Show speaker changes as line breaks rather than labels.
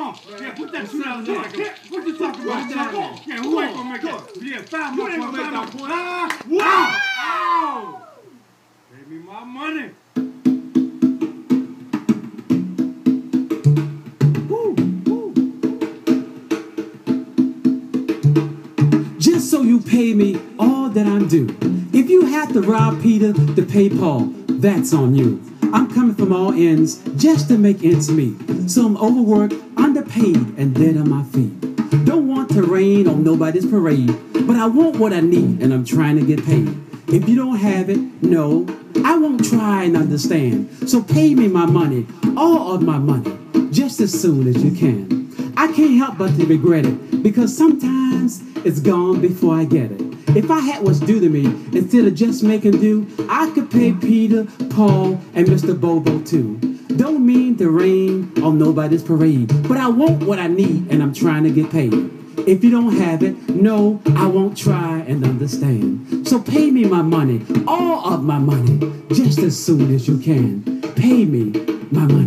on. Yeah, put that $2 down. What you talking about? Yeah, who ain't gonna make it? Yeah, 5 more points. Wow! Ow! Pay me my money.
Just so you pay me all that I'm due. If you have to rob Peter to pay Paul, that's on you. I'm coming from all ends just to make ends meet. So I'm overworked, underpaid, and dead on my feet. Don't want to rain on nobody's parade, but I want what I need, and I'm trying to get paid. If you don't have it, no, I won't try and understand. So pay me my money, all of my money, just as soon as you can. I can't help but to regret it, because sometimes it's gone before I get it. If I had what's due to me, instead of just making do, I could pay Peter, Paul, and Mr. Bobo too. Don't mean to rain on nobody's parade, but I want what I need, and I'm trying to get paid. If you don't have it, no, I won't try and understand. So pay me my money, all of my money, just as soon as you can. Pay me my money.